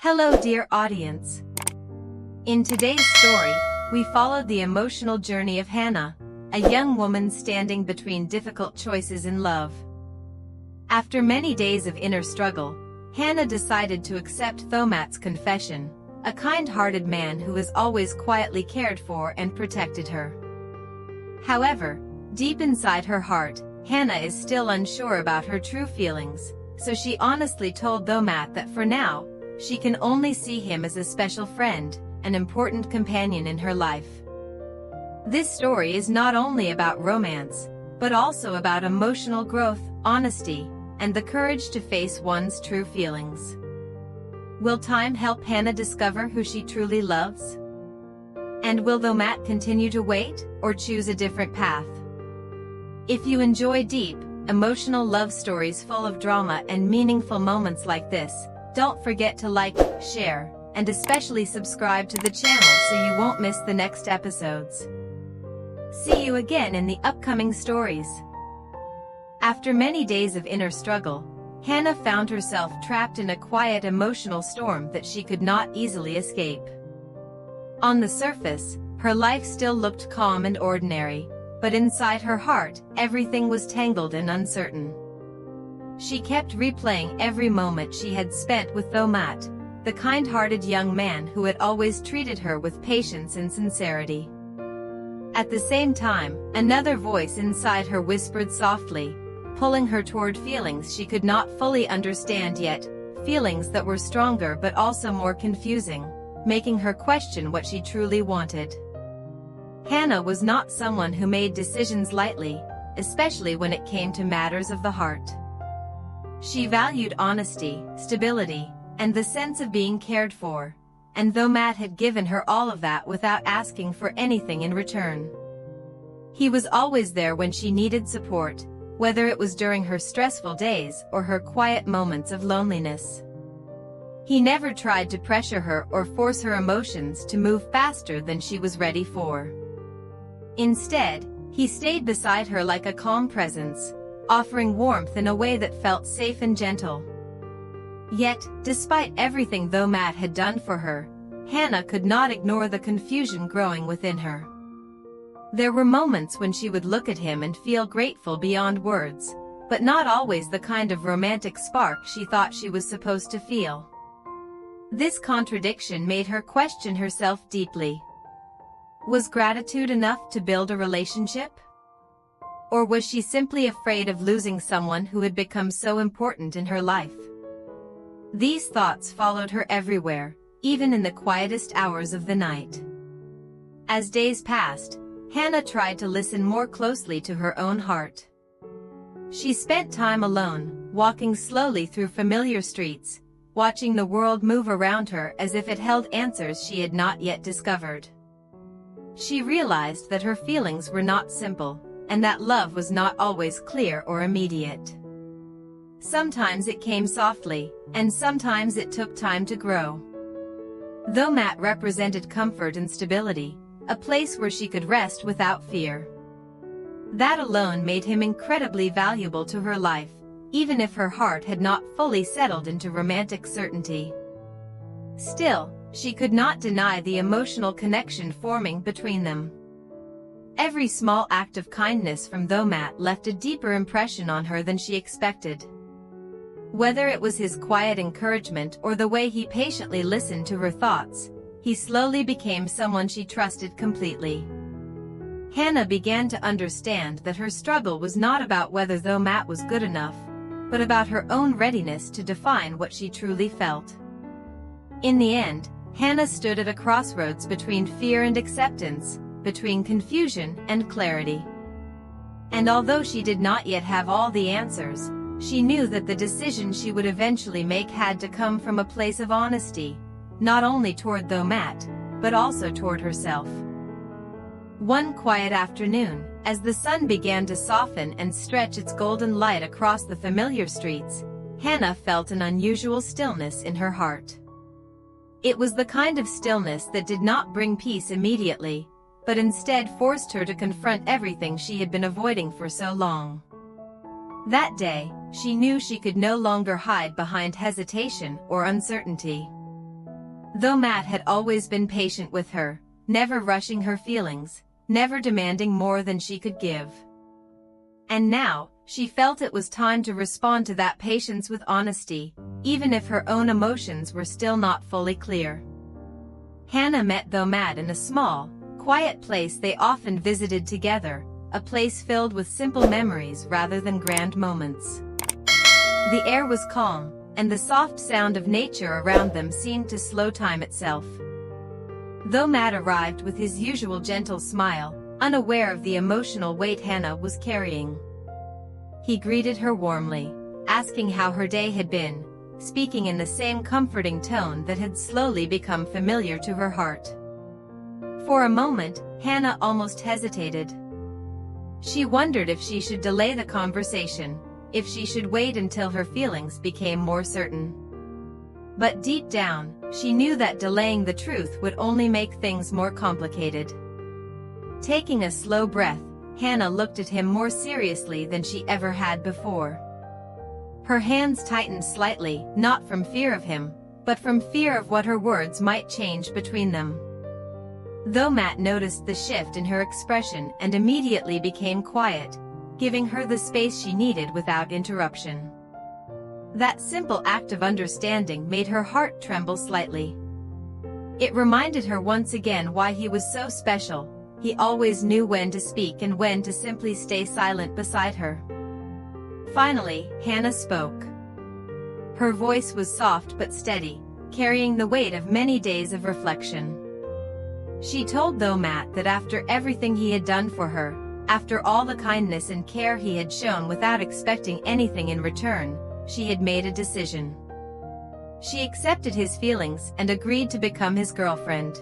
Hello dear audience. In today's story, we followed the emotional journey of Hana, a young woman standing between difficult choices in love. After many days of inner struggle, Hana decided to accept Thomat's confession, a kind-hearted man who has always quietly cared for and protected her. However, deep inside her heart, Hana is still unsure about her true feelings, so she honestly told Thomat that for now, she can only see him as a special friend, an important companion in her life. This story is not only about romance, but also about emotional growth, honesty, and the courage to face one's true feelings. Will time help Hana discover who she truly loves? And will Thomat continue to wait, or choose a different path? If you enjoy deep, emotional love stories full of drama and meaningful moments like this, don't forget to like, share, and especially subscribe to the channel so you won't miss the next episodes. See you again in the upcoming stories. After many days of inner struggle, Hana found herself trapped in a quiet emotional storm that she could not easily escape. On the surface, her life still looked calm and ordinary, but inside her heart, everything was tangled and uncertain. She kept replaying every moment she had spent with Thomat, the kind-hearted young man who had always treated her with patience and sincerity. At the same time, another voice inside her whispered softly, pulling her toward feelings she could not fully understand yet, feelings that were stronger but also more confusing, making her question what she truly wanted. Hana was not someone who made decisions lightly, especially when it came to matters of the heart. She valued honesty, stability, and the sense of being cared for, and Thomat had given her all of that without asking for anything in return. He was always there when she needed support, whether it was during her stressful days or her quiet moments of loneliness. He never tried to pressure her or force her emotions to move faster than she was ready for. Instead, he stayed beside her like a calm presence, offering warmth in a way that felt safe and gentle. Yet, despite everything Thomat had done for her, Hana could not ignore the confusion growing within her. There were moments when she would look at him and feel grateful beyond words, but not always the kind of romantic spark she thought she was supposed to feel. This contradiction made her question herself deeply. Was gratitude enough to build a relationship? Or was she simply afraid of losing someone who had become so important in her life? These thoughts followed her everywhere, even in the quietest hours of the night. As days passed, Hana tried to listen more closely to her own heart. She spent time alone, walking slowly through familiar streets, watching the world move around her as if it held answers she had not yet discovered. She realized that her feelings were not simple, and that love was not always clear or immediate. Sometimes it came softly, and sometimes it took time to grow. Thomat represented comfort and stability, a place where she could rest without fear. That alone made him incredibly valuable to her life, even if her heart had not fully settled into romantic certainty. Still, she could not deny the emotional connection forming between them. Every small act of kindness from Thomat left a deeper impression on her than she expected. Whether it was his quiet encouragement or the way he patiently listened to her thoughts, he slowly became someone she trusted completely. Hana began to understand that her struggle was not about whether Thomat was good enough, but about her own readiness to define what she truly felt. In the end, Hana stood at a crossroads between fear and acceptance, between confusion and clarity. And although she did not yet have all the answers, she knew that the decision she would eventually make had to come from a place of honesty, not only toward Thomat, but also toward herself. One quiet afternoon, as the sun began to soften and stretch its golden light across the familiar streets, Hana felt an unusual stillness in her heart. It was the kind of stillness that did not bring peace immediately, but instead forced her to confront everything she had been avoiding for so long. That day, she knew she could no longer hide behind hesitation or uncertainty. Thomat had always been patient with her, never rushing her feelings, never demanding more than she could give. And now, she felt it was time to respond to that patience with honesty, even if her own emotions were still not fully clear. Hana met Thomat in a small, quiet place they often visited together, a place filled with simple memories rather than grand moments. The air was calm, and the soft sound of nature around them seemed to slow time itself. Thomat arrived with his usual gentle smile, unaware of the emotional weight Hana was carrying. He greeted her warmly, asking how her day had been, speaking in the same comforting tone that had slowly become familiar to her heart. For a moment, Hana almost hesitated. She wondered if she should delay the conversation, if she should wait until her feelings became more certain. But deep down, she knew that delaying the truth would only make things more complicated. Taking a slow breath, Hana looked at him more seriously than she ever had before. Her hands tightened slightly, not from fear of him, but from fear of what her words might change between them. Thomat noticed the shift in her expression and immediately became quiet, giving her the space she needed without interruption. That simple act of understanding made her heart tremble slightly. It reminded her once again why he was so special. He always knew when to speak and when to simply stay silent beside her. Finally, Hana spoke. Her voice was soft but steady, carrying the weight of many days of reflection. She told Thomat that after everything he had done for her, after all the kindness and care he had shown without expecting anything in return, she had made a decision. She accepted his feelings and agreed to become his girlfriend.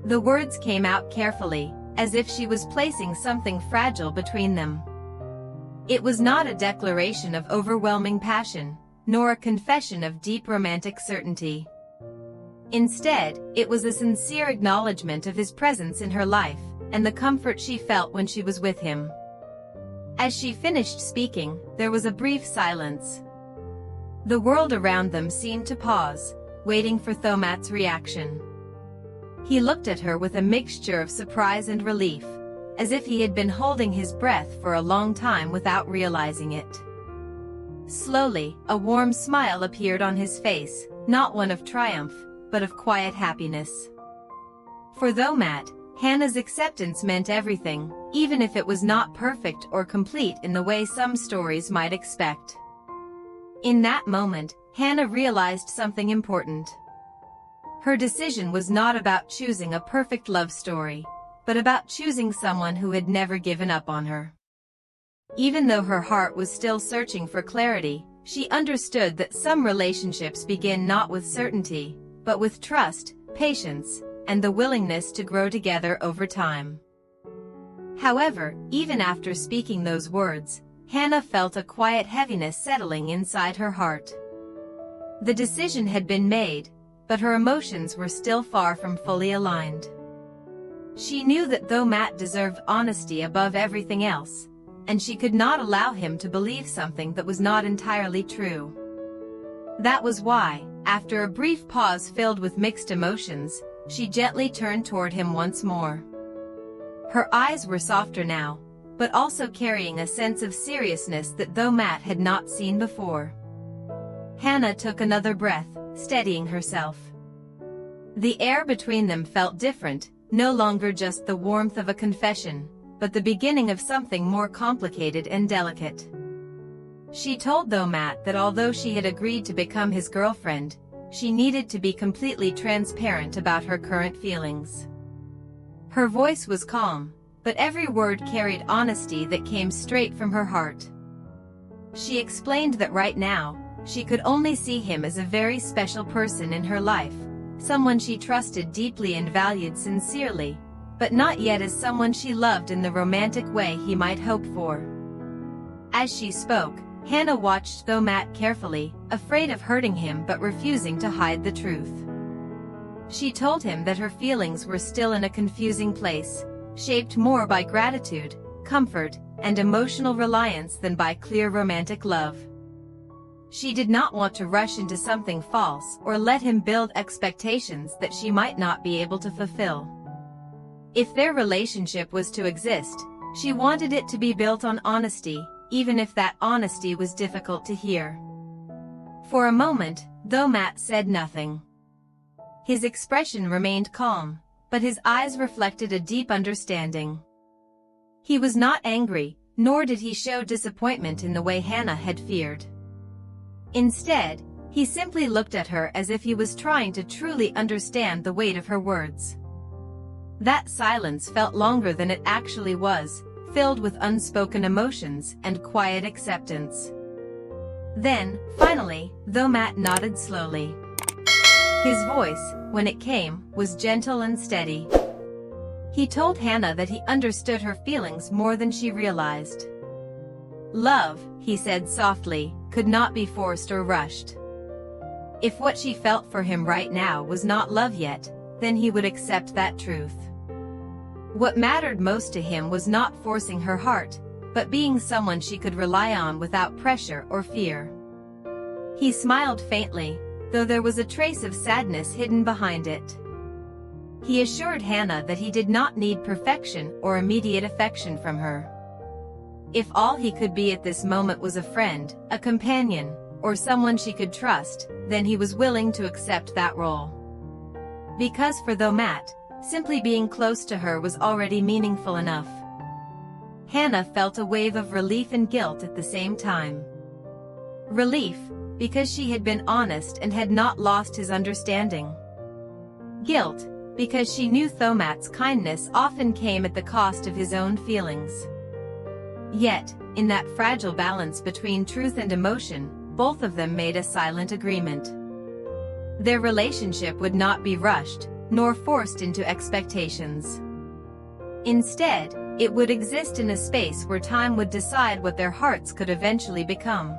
The words came out carefully, as if she was placing something fragile between them. It was not a declaration of overwhelming passion, nor a confession of deep romantic certainty. Instead, it was a sincere acknowledgement of his presence in her life, and the comfort she felt when she was with him. As she finished speaking, there was a brief silence. The world around them seemed to pause, waiting for Thomat's reaction. He looked at her with a mixture of surprise and relief, as if he had been holding his breath for a long time without realizing it. Slowly, a warm smile appeared on his face, not one of triumph, but of quiet happiness. For Thomat, Hana's acceptance meant everything, even if it was not perfect or complete in the way some stories might expect. In that moment, Hana realized something important. Her decision was not about choosing a perfect love story, but about choosing someone who had never given up on her. Even though her heart was still searching for clarity, she understood that some relationships begin not with certainty, but with trust, patience, and the willingness to grow together over time. However, even after speaking those words, Hana felt a quiet heaviness settling inside her heart. The decision had been made, but her emotions were still far from fully aligned. She knew that Thomat deserved honesty above everything else, and she could not allow him to believe something that was not entirely true. That was why, after a brief pause filled with mixed emotions, she gently turned toward him once more. Her eyes were softer now, but also carrying a sense of seriousness that Thomat had not seen before. Hana took another breath, steadying herself. The air between them felt different, no longer just the warmth of a confession, but the beginning of something more complicated and delicate. She told Thomat that although she had agreed to become his girlfriend, she needed to be completely transparent about her current feelings. Her voice was calm, but every word carried honesty that came straight from her heart. She explained that right now, she could only see him as a very special person in her life, someone she trusted deeply and valued sincerely, but not yet as someone she loved in the romantic way he might hope for. As she spoke, Hana watched Thomat carefully, afraid of hurting him but refusing to hide the truth. She told him that her feelings were still in a confusing place, shaped more by gratitude, comfort, and emotional reliance than by clear romantic love. she did not want to rush into something false or let him build expectations that she might not be able to fulfill. If their relationship was to exist, she wanted it to be built on honesty, even if that honesty was difficult to hear. For a moment, Thomat said nothing. His expression remained calm, but his eyes reflected a deep understanding. He was not angry, nor did he show disappointment in the way Hana had feared. Instead, he simply looked at her as if he was trying to truly understand the weight of her words. That silence felt longer than it actually was, filled with unspoken emotions and quiet acceptance. Then, finally, Thomat nodded slowly. His voice, when it came, was gentle and steady. He told Hana that he understood her feelings more than she realized. Love, he said softly, could not be forced or rushed. If what she felt for him right now was not love yet, then he would accept that truth. What mattered most to him was not forcing her heart, but being someone she could rely on without pressure or fear. He smiled faintly, though there was a trace of sadness hidden behind it. He assured Hana that he did not need perfection or immediate affection from her. If all he could be at this moment was a friend, a companion, or someone she could trust, then he was willing to accept that role. Because for Thomat, simply being close to her was already meaningful enough. Hana felt a wave of relief and guilt at the same time. Relief, because she had been honest and had not lost his understanding. Guilt, because she knew Thomat's kindness often came at the cost of his own feelings. Yet, in that fragile balance between truth and emotion, both of them made a silent agreement. Their relationship would not be rushed, nor forced into expectations. Instead, it would exist in a space where time would decide what their hearts could eventually become.